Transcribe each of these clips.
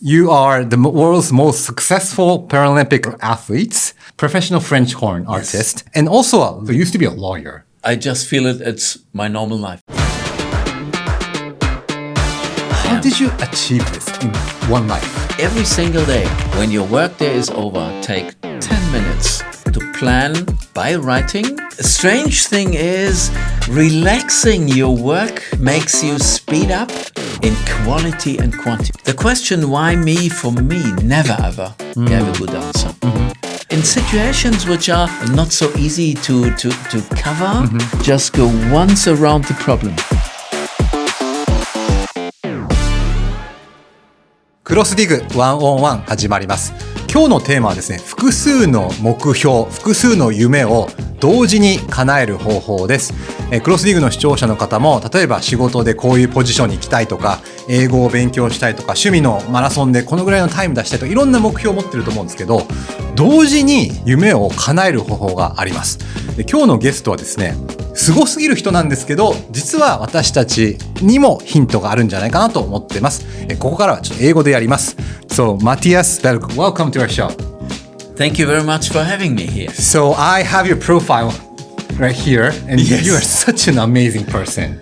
You are the world's most successful Paralympic athlete, professional French horn artist, and also you used to be a lawyer. I just feel it's my normal life. How did you achieve this in one life? Every single day, when your workday is over, take 10 minutes to plan by writing. A strange thing is, relaxing your work makes you speed up in quality and quantity. The question why me for me never ever gave a good answer. In situations which are not so easy to cover, just go once around the problem. クロスディグ101始まります。今日のテーマはですね、複数の目標、複数の夢を同時に叶える方法です。クロスディグの視聴者の方も、例えば仕事でこういうポジションに行きたいとか、英語を勉強したいとか、趣味のマラソンでこのぐらいのタイム出したいとか、いろんな目標を持ってると思うんですけど、同時に夢を叶える方法があります。で、今日のゲストはですね、すごすぎる人なんですけど、実は私たちにもヒントがあるんじゃないかなと思っています。ここからはちょっと英語でやります。So, Matthias Berg, welcome to our show. Thank you very much for having me here. So, I have your profile right here, and Yes. you are such an amazing person.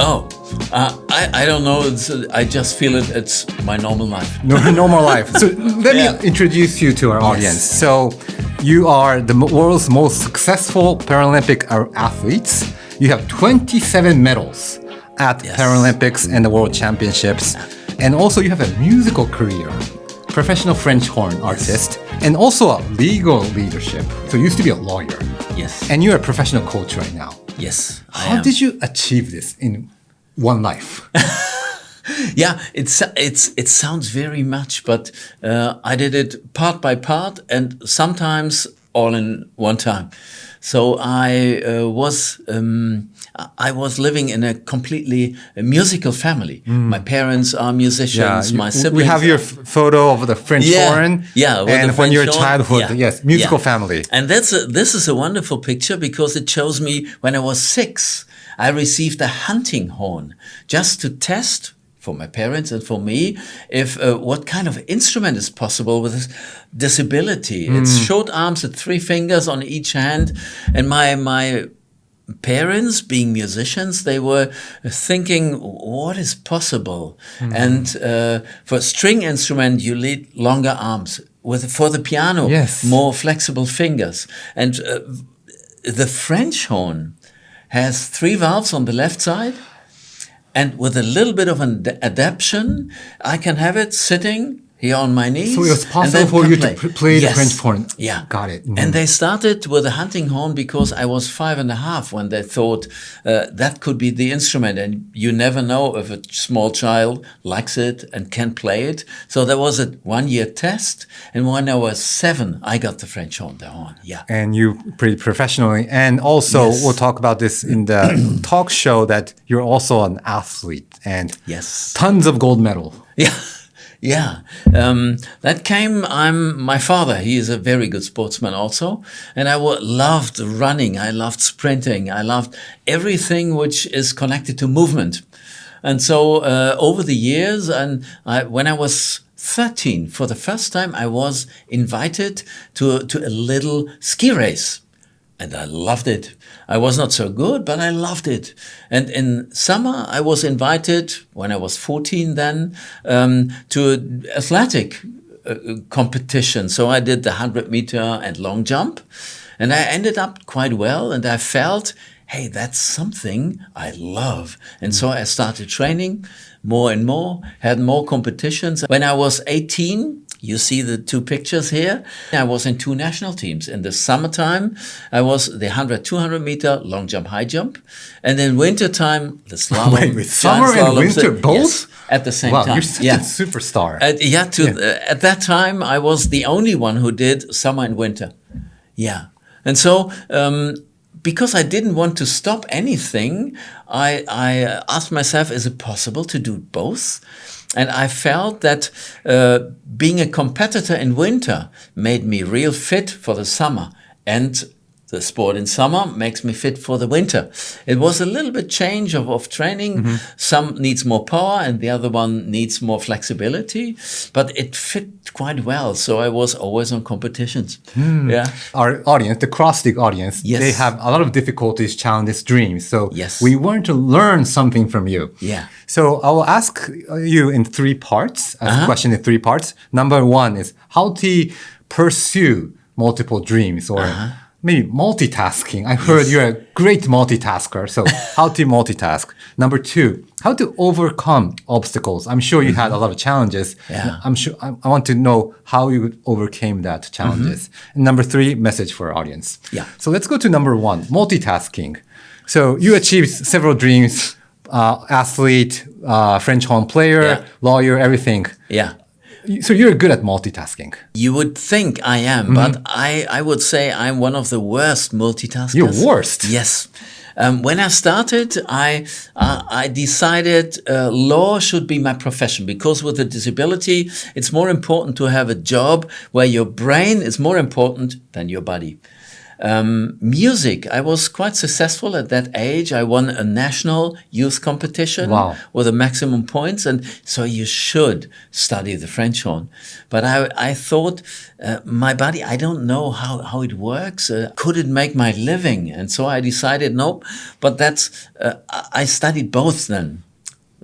Oh, I don't know. I just feel it's my normal life. Normal life. So, let Yeah. me introduce you to our audience. So, you are the world's most successful Paralympic athletes. You have 27 medals at Yes. Paralympics and the World Championships. And also you have a musical career, professional French horn artist, and also a legal leadership. So you used to be a lawyer. Yes. And you're a professional coach right now. Yes. I How am. did you achieve this in one life? Yeah, it sounds very much, but I did it part by part and sometimes all in one time. So I was living in a completely musical family. My parents are musicians. My siblings. We have your photo of the French horn. Yeah, with and the when French you're a horn. childhood, Yeah. yes, musical Yeah. family. And this is a wonderful picture because it shows me when I was 6, I received a hunting horn just to test for my parents and for me if what kind of instrument is possible with this disability. It's short arms and 3 fingers on each hand, and my parents, being musicians, they were thinking, what is possible? And for a string instrument, you need longer arms. For the piano, more flexible fingers. And the French horn has 3 valves on the left side. And with a little bit of an adaptation, I can have it sitting here on my knees. So it was possible for you to play the French horn. Yeah. Got it. And they started with a hunting horn because I was 5.5 when they thought that could be the instrument. And you never know if a small child likes it and can play it. So there was a 1-year test. And when I was 7, I got the French horn, the horn. Yeah. And you pretty professionally. And also, we'll talk about this in the talk show that you're also an athlete and tons of gold medal. Yeah. Yeah, that came, my father, he is a very good sportsman also, and I loved running, I loved sprinting, I loved everything which is connected to movement. And so over the years, and when I was 13, for the first time, I was invited to a little ski race. And I loved it. I was not so good, but I loved it. And in summer, I was invited, when I was 14 then, to athletic competition. So I did the 100-meter and long jump. And I ended up quite well. And I felt, hey, that's something I love. And so I started training more and more, had more competitions. When I was 18, you see the 2 pictures here. I was in 2 national teams. In the summertime, I was the 100, 200-meter long jump, high jump. And in wintertime, the slalom. Wait, summer and winter both? Yes, at the same time. Wow, you're such a superstar. At that time, I was the only one who did summer and winter. Yeah. And so, because I didn't want to stop anything, I asked myself, is it possible to do both? And I felt that being a competitor in winter made me real fit for the summer. And the sport in summer makes me fit for the winter. It was a little bit change of training. Some needs more power and the other one needs more flexibility, but it fit quite well. So I was always on competitions. Yeah. Our audience, the CROSS DIG audience, Yes. they have a lot of difficulties, challenges, dreams. So Yes. we want to learn something from you. Yeah. So I will ask you in 3 parts, a question in 3 parts. Number 1 is how to pursue multiple dreams or maybe multitasking. I heard you're a great multitasker. So how to multitask. Number 2, how to overcome obstacles. I'm sure you had a lot of challenges. Yeah. I'm sure I want to know how you overcame that challenges. And number 3, message for our audience. Yeah. So let's go to number 1, multitasking. So you achieved several dreams, athlete, French horn player, lawyer, everything. Yeah. So you're good at multitasking. You would think I am, but I would say I'm one of the worst multitaskers. You're worst? Yes. When I started, I decided law should be my profession because with a disability, it's more important to have a job where your brain is more important than your body. Music, I was quite successful at that age. I won a national youth competition with the maximum points. And so you should study the French horn. But I thought, my body, I don't know how it works. Could it make my living? And so I decided, no, but I studied both then.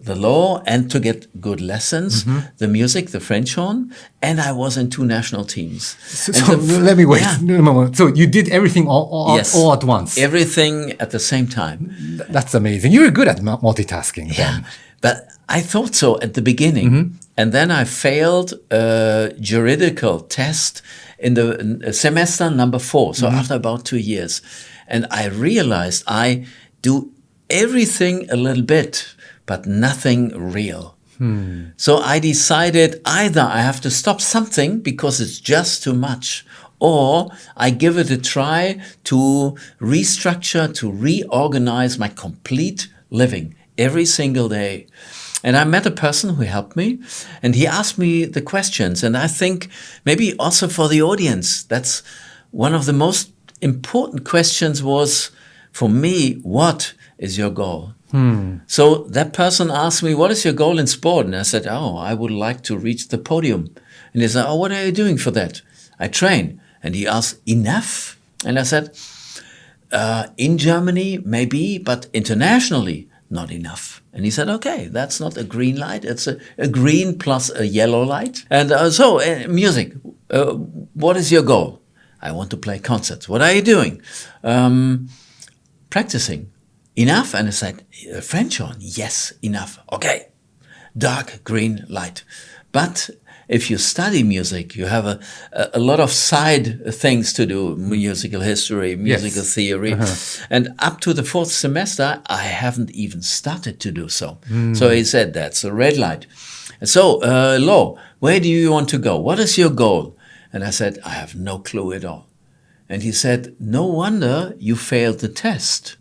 The law and to get good lessons, the music, the French horn, and I was in 2 national teams. So let me wait. Yeah. So you did everything all at once. Everything at the same time. That's amazing. You were good at multitasking then. But I thought so at the beginning. And then I failed a juridical test in the semester number 4. So after about 2 years. And I realized I do everything a little bit, but nothing real. So I decided either I have to stop something because it's just too much, or I give it a try to restructure, to reorganize my complete living every single day. And I met a person who helped me, and he asked me the questions. And I think maybe also for the audience, that's one of the most important questions was, for me, what is your goal? So that person asked me, what is your goal in sport? And I said, I would like to reach the podium. And he said, what are you doing for that? I train. And he asked, enough? And I said, in Germany, maybe, but internationally, not enough. And he said, okay, that's not a green light. It's a green plus a yellow light. And music, what is your goal? I want to play concerts. What are you doing? Practicing. Enough? And I said, French horn? Yes, enough. Okay. Dark green light. But if you study music, you have a lot of side things to do, musical history, musical theory. And up to the 4th semester, I haven't even started to do so. So he said, that's a red light. And so, law, where do you want to go? What is your goal? And I said, I have no clue at all. And he said, no wonder you failed the test.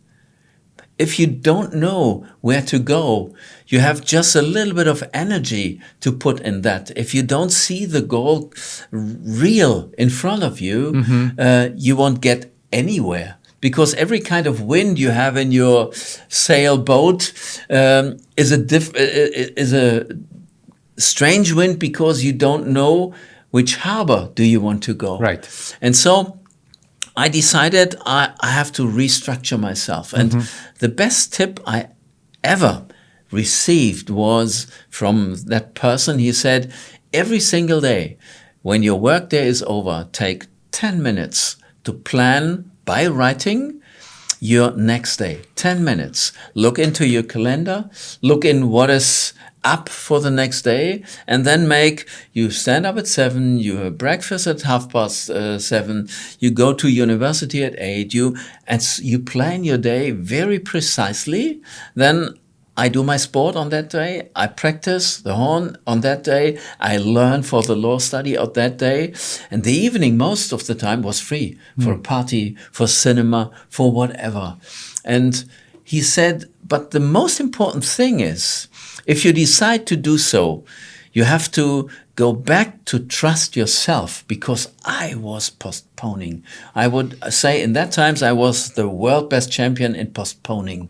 If you don't know where to go, you have just a little bit of energy to put in that. If you don't see the goal real in front of you, you won't get anywhere. Because every kind of wind you have in your sailboat is a strange wind because you don't know which harbor do you want to go. Right. And so I decided I have to restructure myself. And the best tip I ever received was from that person. He said, every single day when your work day is over, take 10 minutes to plan by writing your next day. 10 minutes. Look into your calendar. Look in what is up for the next day, and then you stand up at 7, you have breakfast at 7:30, you go to university at 8, you plan your day very precisely. Then I do my sport on that day, I practice the horn on that day, I learn for the law study of that day, and the evening most of the time was free for a party, for cinema, for whatever. And he said, but the most important thing is, if you decide to do so, you have to go back to trust yourself, because I was postponing. I would say in that times I was the world best champion in postponing.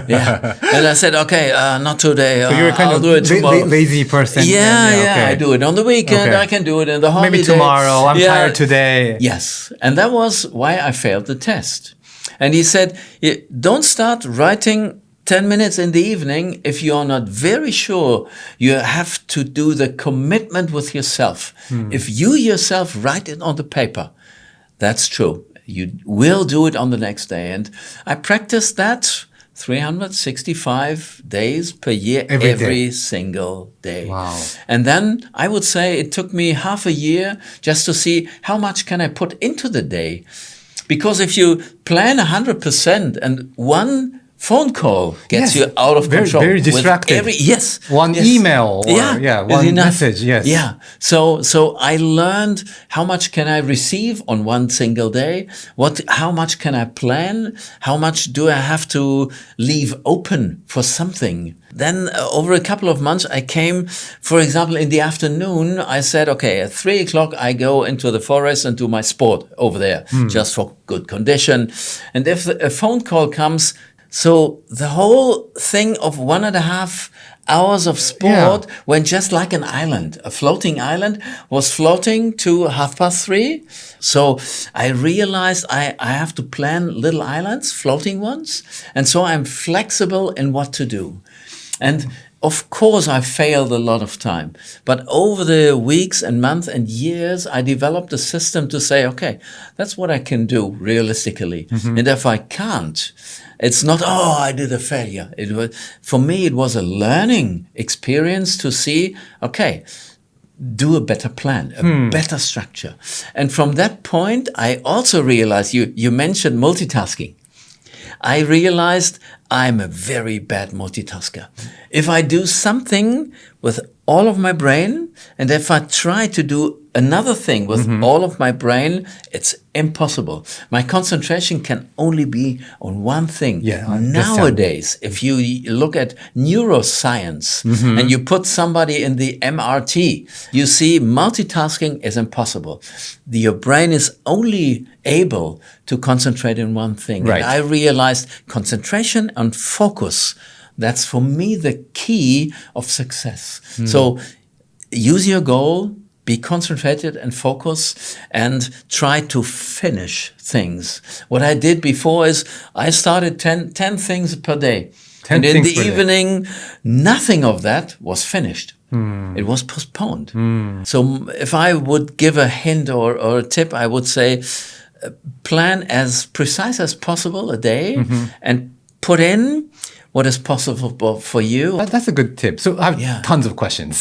Yeah. And I said, okay, not today. So you're kind I'll of do it tomorrow. lazy person. Yeah, okay. I do it on the weekend. Okay. I can do it in the holiday. Maybe tomorrow. I'm tired today. Yes. And that was why I failed the test. And he said, don't start writing 10 minutes in the evening if you're not very sure. You have to do the commitment with yourself. If you yourself write it on the paper, that's true. You will do it on the next day. And I practiced that 365 days per year, every single day. Wow. And then I would say it took me half a year just to see how much can I put into the day. Because if you plan 100% and one phone call gets you out of control. Very distracted. One email or one message. Yes. Yeah. So I learned how much can I receive on one single day? How much can I plan? How much do I have to leave open for something? Then over a couple of months, I came, for example, in the afternoon, I said, okay, at 3 o'clock, I go into the forest and do my sport over there, just for good condition. And if a phone call comes, so the whole thing of 1.5 hours of sport went just like an island. A floating island was floating to 3:30. So I realized I have to plan little islands, floating ones. And so I'm flexible in what to do. And of course, I failed a lot of time. But over the weeks and months and years, I developed a system to say, okay, that's what I can do realistically. And if I can't, it's not, I did a failure. For me, it was a learning experience to see, okay, do a better plan, a better structure. And from that point, I also realized, you mentioned multitasking. I realized I'm a very bad multitasker. If I do something with all of my brain, and if I try to do another thing with all of my brain, it's impossible. My concentration can only be on one thing. Nowadays, if you look at neuroscience and you put somebody in the MRT, you see multitasking is impossible. Your brain is only able to concentrate on one thing. Right. And I realized concentration and focus, that's for me the key of success. So use your goal, be concentrated and focus, and try to finish things. What I did before is I started 10 things per day. And in the evening, nothing of that was finished. It was postponed. So if I would give a hint or a tip, I would say plan as precise as possible a day and put in what is possible for you. That's a good tip. So I have tons of questions.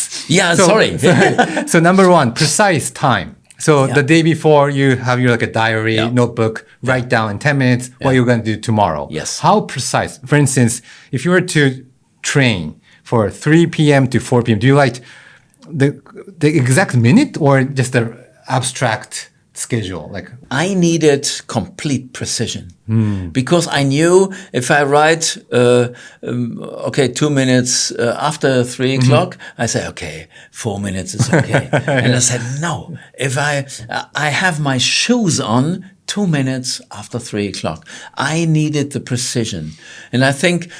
So number one, precise time. So the day before, you have your a diary, notebook, write down in 10 minutes what you're going to do tomorrow. Yes. How precise? For instance, if you were to train for 3 p.m. to 4 p.m., do you like the exact minute or just the abstract schedule? I needed complete precision because I knew if I write 2 minutes after 3 o'clock, I say, okay, 4 minutes is okay. And I said, no, if I have my shoes on 2 minutes after 3 o'clock, I needed the precision. And I think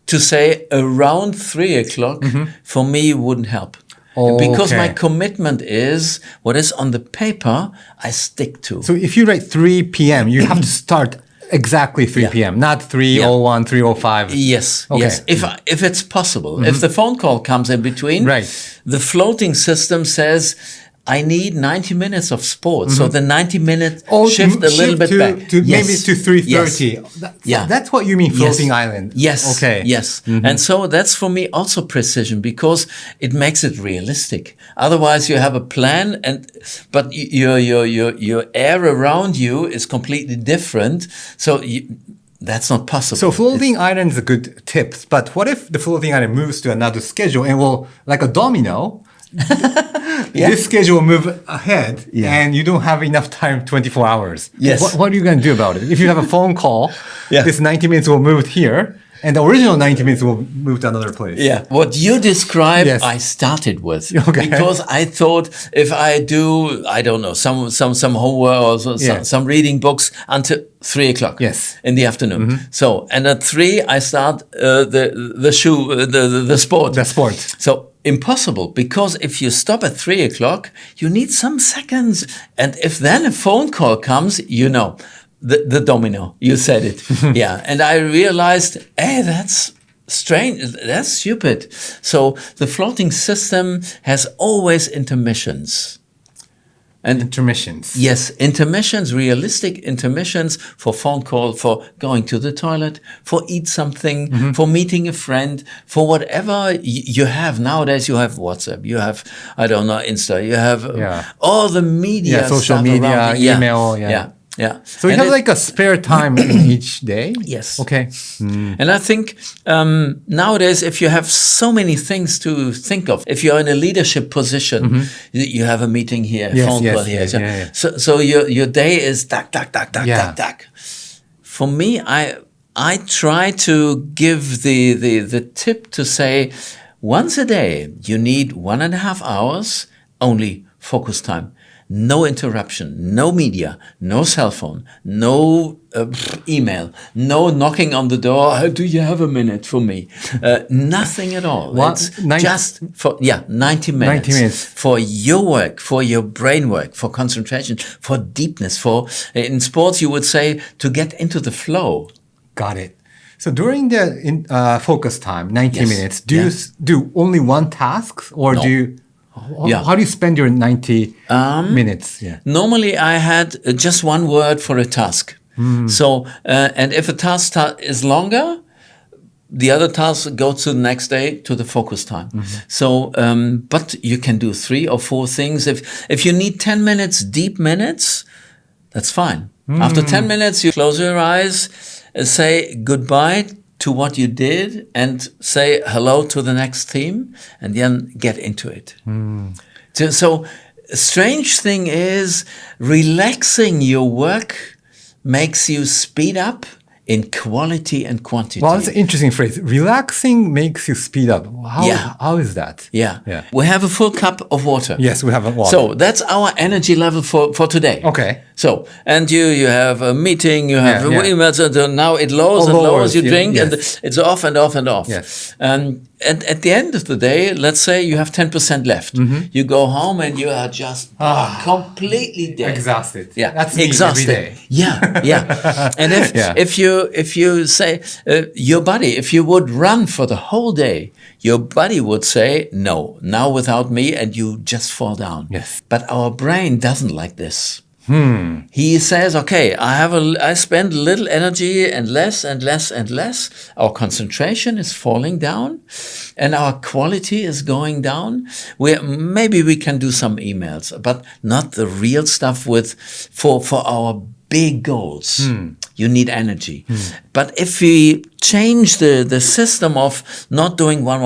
to say around 3 o'clock for me wouldn't help. Because my commitment is what is on the paper, I stick to. So if you write 3 p.m., you have to start exactly 3 p.m., not 3:01, 3:05. Yes, yes. If it's possible. If the phone call comes in between, the floating system says, I need 90 minutes of sport. So the 90-minute shift a little bit back. Maybe to 3:30. That's what you mean, floating island. Yes. Okay. Yes. And so that's for me also precision because it makes it realistic. Otherwise, you have a plan, but your air around you is completely different. So that's not possible. So floating island is a good tip. But what if the floating island moves to another schedule and will, like a domino, this schedule will move ahead and you don't have enough time, 24 hours. What are you going to do about it? If you have a phone call, this 90 minutes will move here And the original 90 minutes will move to another place. Yeah. What you described, Yes. I started with. Okay. Because I thought if I do, I don't know, some homework or some reading books until 3 o'clock Yes. in the afternoon. So, and at 3, I start the sport. The sport. So, impossible, because if you stop at 3 o'clock, you need some seconds. And if then a phone call comes, the domino, you said it. Yeah. And I realized, hey, that's strange. That's stupid. So the floating system has always intermissions. And Intermissions. yes, intermissions, realistic intermissions for phone call, for going to the toilet, for eat something, for meeting a friend, for whatever you have. Nowadays you have WhatsApp, you have, I don't know, Insta, you have all the media, social stuff media, around. email. Yeah. So you have like a spare time in each day? Yes. Okay. And I think nowadays, if you have so many things to think of, if you're in a leadership position, you have a meeting here, a phone call here. So your day is tack. For me, I try to give the tip to say, once a day, you need 1.5 hours, only focus time. No interruption, no media, no cell phone, no email, no knocking on the door. Do you have a minute for me? Nothing at all. It's just for 90 minutes. 90 minutes. For your work, for your brain work, for concentration, for deepness, for, in sports you would say, to get into the flow. Got it. So during the focus time, 90 Yes. minutes, do you do only one task or No. do you... How do you spend your 90 minutes? Yeah. Normally, I had just one word for a task. So, and if a task is longer, the other tasks go to the next day to the focus time. So, but you can do 3 or 4 things. If you need 10 minutes, deep minutes, that's fine. After 10 minutes, you close your eyes, say goodbye to what you did, and say hello to the next team, and then get into it. So a strange thing is, relaxing your work makes you speed up in quality and quantity. Well, that's an interesting phrase. Relaxing makes you speed up. How is that? Yeah. We have a full cup of water. Yes, we have a water. So that's our energy level for today. Okay. So, and you have a meeting, you have emails, and now it lowers, you drink, and it's off and off and off. Yes. And at the end of the day, let's say you have 10% left. You go home and you are just completely dead. Exhausted. Yeah, That's me exhausted. every day. Yeah. And if you say, your body, if you would run for the whole day, your body would say, no, now without me, and you just fall down. Yes. But our brain doesn't like this. He says, okay, I spend little energy and less. Our concentration is falling down and our quality is going down. Maybe we can do some emails, but not the real stuff for our big goals. You need energy. But if we change the system of not doing one,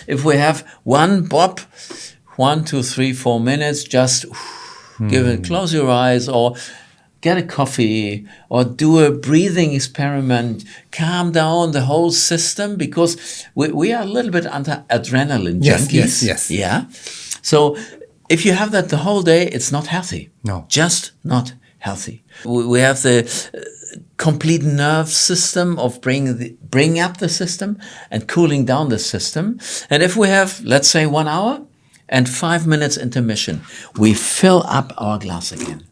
if we have one 2, 3, 4 minutes, just give it, close your eyes, or get a coffee, or do a breathing experiment, calm down the whole system, because we are a little bit under adrenaline junkies. Yes. Yeah. So if you have that the whole day, it's not healthy. No. Just not healthy. We have the complete nerve system of bringing up the system and cooling down the system. And if we have, let's say, 1 hour and 5 minutes intermission, we fill up our glass again.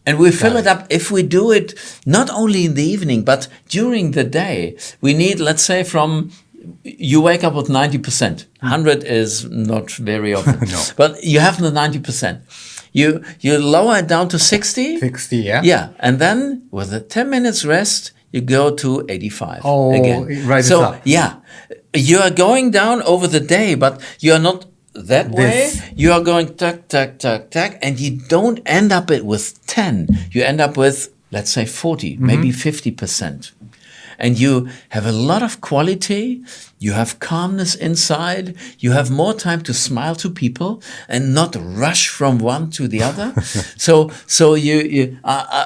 And we fill it up, if we do it not only in the evening, but during the day. We need, let's say, you wake up with 90%. 100 is not very often. No. But you have the 90%. You lower it down to 60. 60, yeah? Yeah. And then with a 10 minutes rest, you go to 85 again. Right. So, yeah, you are going down over the day, but you are not that way. You are going tack, and you don't end up with 10. You end up with, let's say, 40, maybe 50%. And you have a lot of quality, you have calmness inside, you have more time to smile to people and not rush from one to the other. So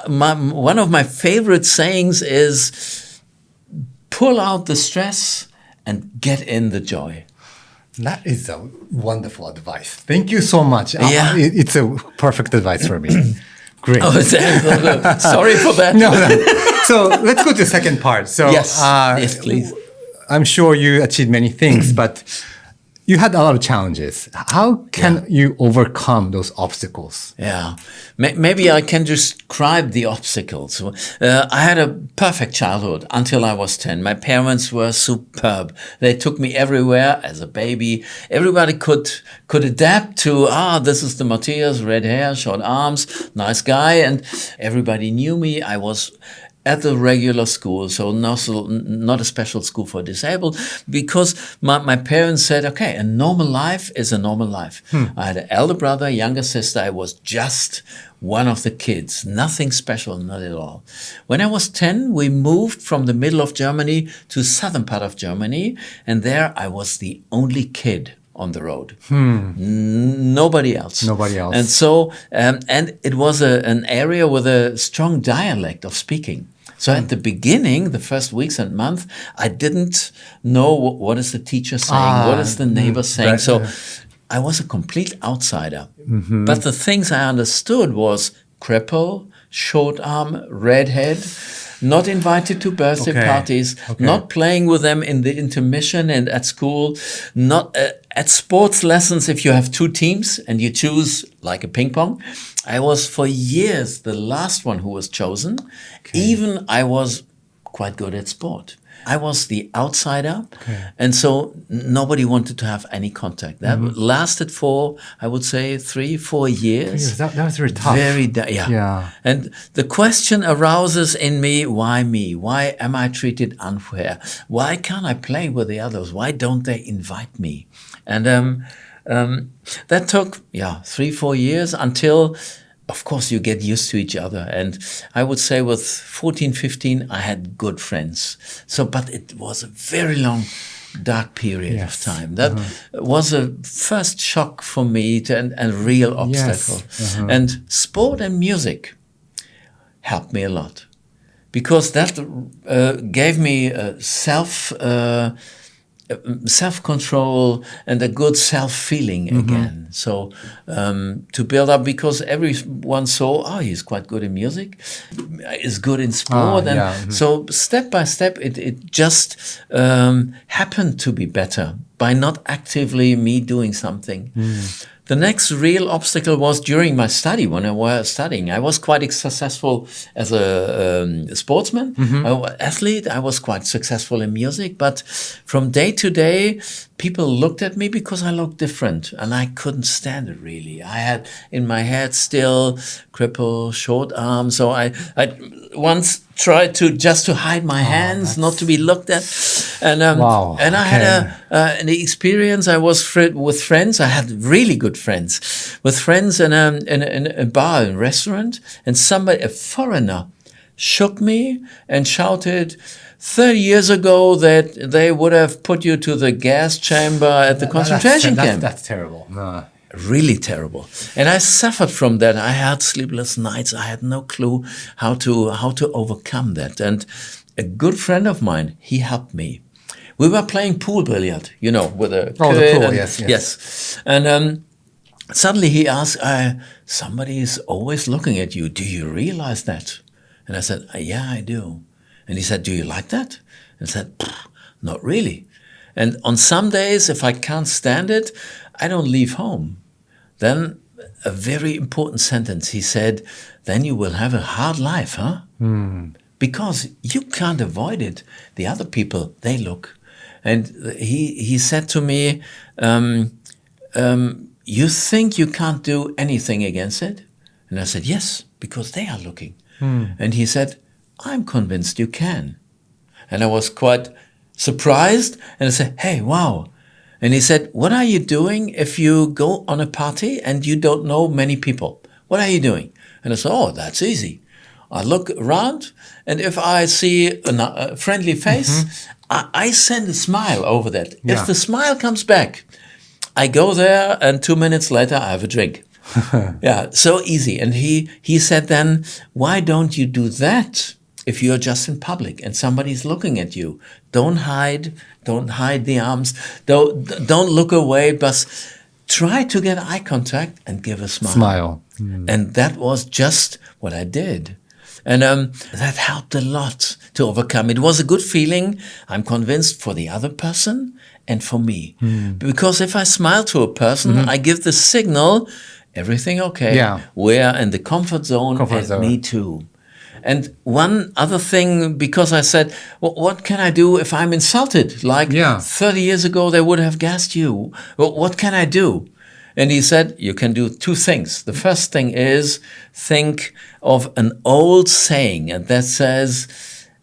one of my favorite sayings is, pull out the stress and get in the joy. That is a wonderful advice. Thank you so much. Yeah. It's a perfect advice for me. Great. Sorry for that. No. So let's go to the second part. So yes, please. I'm sure you achieved many things, but you had a lot of challenges. How can you overcome those obstacles? Yeah, maybe I can describe the obstacles. I had a perfect childhood until I was 10. My parents were superb. They took me everywhere as a baby. Everybody could adapt to, this is the Matthias, red hair, short arms, nice guy. And everybody knew me. I was at the regular school, so not a special school for disabled, because my parents said, okay, a normal life is a normal life. I had an elder brother, younger sister. I was just one of the kids, nothing special, not at all. When I was 10, we moved from the middle of Germany to southern part of Germany, and there I was the only kid on the road. Nobody else. And so, and it was an area with a strong dialect of speaking. So at the beginning, the first weeks and month, I didn't know what is the teacher saying, what is the neighbor saying. Right. So I was a complete outsider. But the things I understood was cripple, short arm, redhead, not invited to birthday parties, not playing with them in the intermission and at school, not at sports lessons if you have two teams and you choose like a ping pong. I was for years the last one who was chosen. Even I was quite good at sport. I was the outsider, and so nobody wanted to have any contact. That lasted for, I would say, 3-4 years. That was very tough. Yeah. And the question arises in me, why me? Why am I treated unfair? Why can't I play with the others? Why don't they invite me? And that took, 3-4 years until, of course, you get used to each other. And I would say with 14, 15, I had good friends. So, but it was a very long, dark period of time. That was a first shock for me and a real obstacle. And sport and music helped me a lot because that gave me self-control and a good self-feeling again. So to build up, because everyone saw, he's quite good in music, is good in sport. So step by step, it just happened to be better by not actively me doing something. The next real obstacle was during my study, when I was studying. I was quite successful as a sportsman, athlete. I was quite successful in music, but from day to day, people looked at me because I looked different, and I couldn't stand it really. I had in my head still cripple, short arms, so I once tried to hide my hands, not to be looked at, and and I had an experience. I was with friends. I had really good friends, with friends in a bar, a restaurant, and a foreigner, shook me and shouted, 30 years ago that they would have put you to the gas chamber at the concentration camp. That's terrible. Really terrible. And I suffered from that. I had sleepless nights. I had no clue how to overcome that. And a good friend of mine, he helped me. We were playing pool billiard, with a the pool, yes. And suddenly he asked, somebody is always looking at you. Do you realize that? And I said, yeah, I do. And he said, do you like that? And I said, not really. And on some days, if I can't stand it, I don't leave home. Then a very important sentence, he said, then you will have a hard life, huh? Because you can't avoid it. The other people, they look. And he said to me, you think you can't do anything against it? And I said, yes, because they are looking. And he said, I'm convinced you can. And I was quite surprised. And I said, hey, wow. And he said, what are you doing if you go on a party and you don't know many people? What are you doing? And I said, that's easy. I look around, and if I see a friendly face, I send a smile over that. If the smile comes back, I go there, and 2 minutes later, I have a drink. So easy. And he said then, why don't you do that if you're just in public and somebody's looking at you, don't hide the arms, don't look away, but try to get eye contact and give a smile. And that was just what I did. And that helped a lot to overcome. It was a good feeling, I'm convinced, for the other person and for me. Because if I smile to a person, I give the signal, everything okay. Yeah. We're in the comfort zone, me too. And one other thing, because I said, well, what can I do if I'm insulted? Like 30 years ago, they would have gassed you. Well, what can I do? And he said, you can do two things. The first thing is think of an old saying, and that says,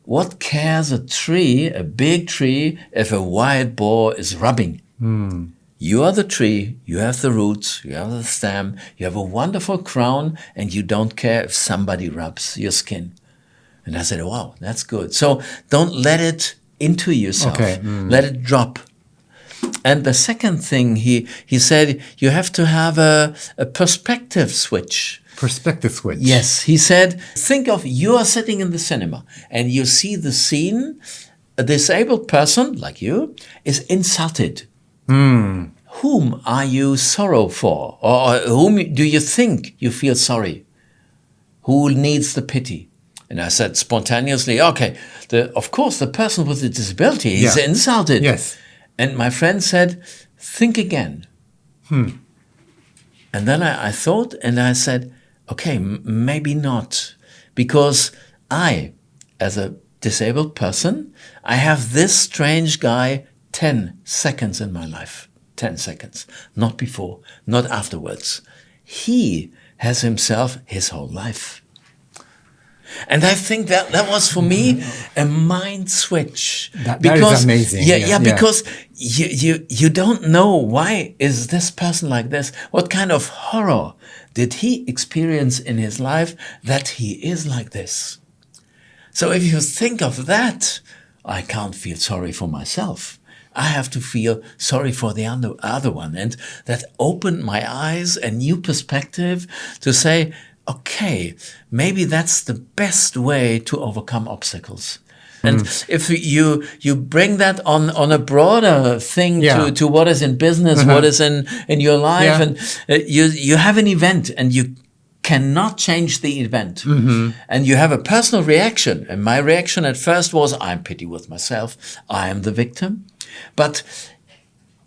what cares a tree, a big tree, if a wild boar is rubbing? You are the tree, you have the roots, you have the stem, you have a wonderful crown, and you don't care if somebody rubs your skin. And I said, wow, that's good. So don't let it into yourself. Let it drop. And the second thing he said, you have to have a perspective switch. Perspective switch. Yes. He said, think of you are sitting in the cinema and you see the scene, a disabled person like you is insulted. Whom are you sorrow for? Or whom do you think you feel sorry? Who needs the pity? And I said spontaneously, okay, of course, the person with the disability is insulted. Yes. And my friend said, think again. And then I thought and I said, okay, maybe not. Because I, as a disabled person, I have this strange guy 10 seconds in my life. 10 seconds. Not before, not afterwards. He has himself his whole life. And I think that was for me a mind switch. That is amazing. Because you don't know, why is this person like this? What kind of horror did he experience in his life that he is like this? So if you think of that, I can't feel sorry for myself. I have to feel sorry for the other one. And that opened my eyes, a new perspective to say, okay, maybe that's the best way to overcome obstacles. And if you bring that on a broader thing to what is in business, what is in your life, and you have an event and you cannot change the event. And you have a personal reaction. And my reaction at first was, I'm pity with myself. I am the victim. But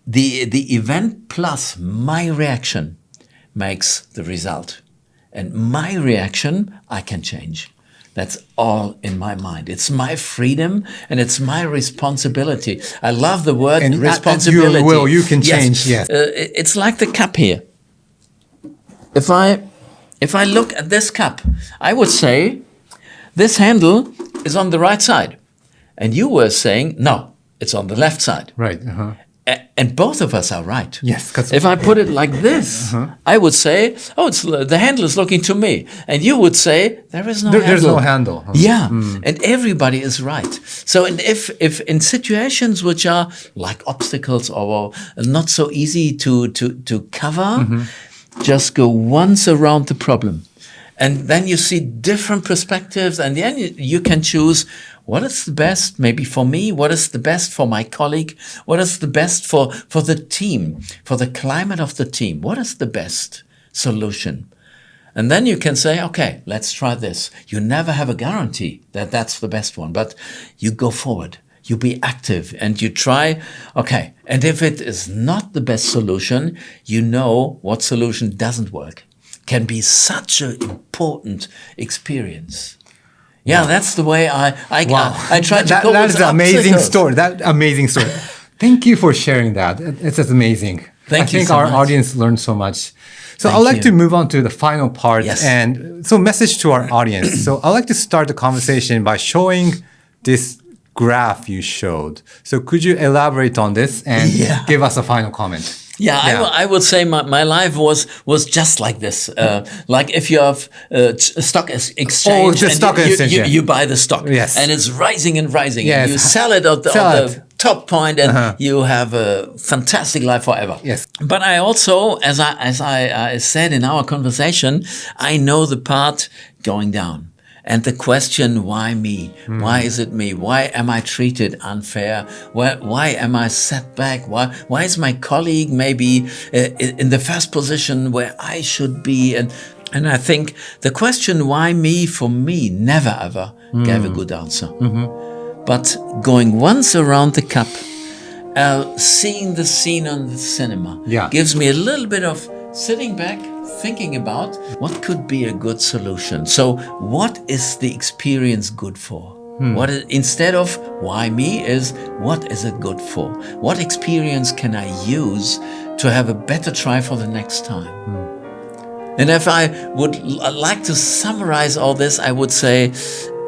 the event plus my reaction makes the result. And my reaction, I can change. That's all in my mind. It's my freedom and it's my responsibility. I love the word and responsibility. At your will, you can change, yes. It's like the cup here. If I look at this cup, I would say this handle is on the right side. And you were saying, no, it's on the left side. Right. And both of us are right. Yes. If I put it like this, I would say, oh, the handle is looking to me. And you would say, there is no handle. There's no handle. Yeah. And everybody is right. So and if in situations which are like obstacles or not so easy to cover, just go once around the problem. And then you see different perspectives, and then you can choose what is the best maybe for me, what is the best for my colleague, what is the best for the team, for the climate of the team, what is the best solution? And then you can say, okay, let's try this. You never have a guarantee that that's the best one, but you go forward. You be active and you try, okay. And if it is not the best solution, you know what solution doesn't work. Can be such an important experience. Yeah, that's the way I try to go. That is an amazing story. That amazing story. Thank you for sharing that. It's just amazing. I think our audience learned so much. So I'd like to move on to the final part. Yes. And so message to our audience. So I'd like to start the conversation by showing this graph you showed. So could you elaborate on this and give us a final comment? I would say my life was just like this. Like if you have stock exchange, you buy the stock, and it's rising and rising, and you sell it at the top point, and you have a fantastic life forever. Yes. But I also, as I said in our conversation, I know the part going down. And the question, why me? Why is it me? Why am I treated unfair? Why am I set back? Why is my colleague maybe in the first position where I should be? And I think the question, why me, for me, never ever gave a good answer. But going once around the cup, seeing the scene on the cinema, gives me a little bit of sitting back, thinking about what could be a good solution. So what is the experience good for? Instead of why me is what is it good for? What experience can I use to have a better try for the next time? And if I would like to summarize all this, I would say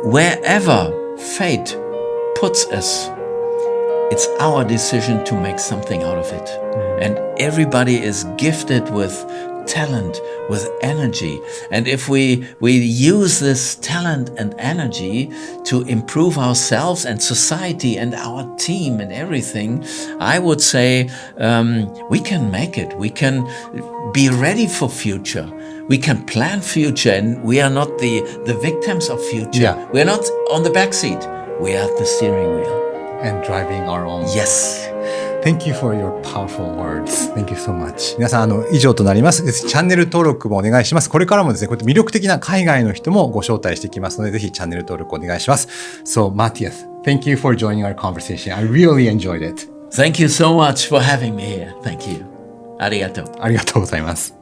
wherever fate puts us, it's our decision to make something out of it. And everybody is gifted with talent, with energy. And if we use this talent and energy to improve ourselves and society and our team and everything, I would say we can make it. We can be ready for future. We can plan future, and we are not the victims of future. We are not on the back seat. We are at the steering wheel. And driving our own. Yes. Thank you for your powerful words. Thank you so much. 皆さん、以上となります。チャンネル登録もお願いします。これからもですね、こうやって魅力的な海外の人もご招待していきますので、ぜひチャンネル登録お願いします。So, Matthias, thank you for joining our conversation. I really enjoyed it. Thank you so much for having me here. Thank you. ありがとう。ありがとうございます。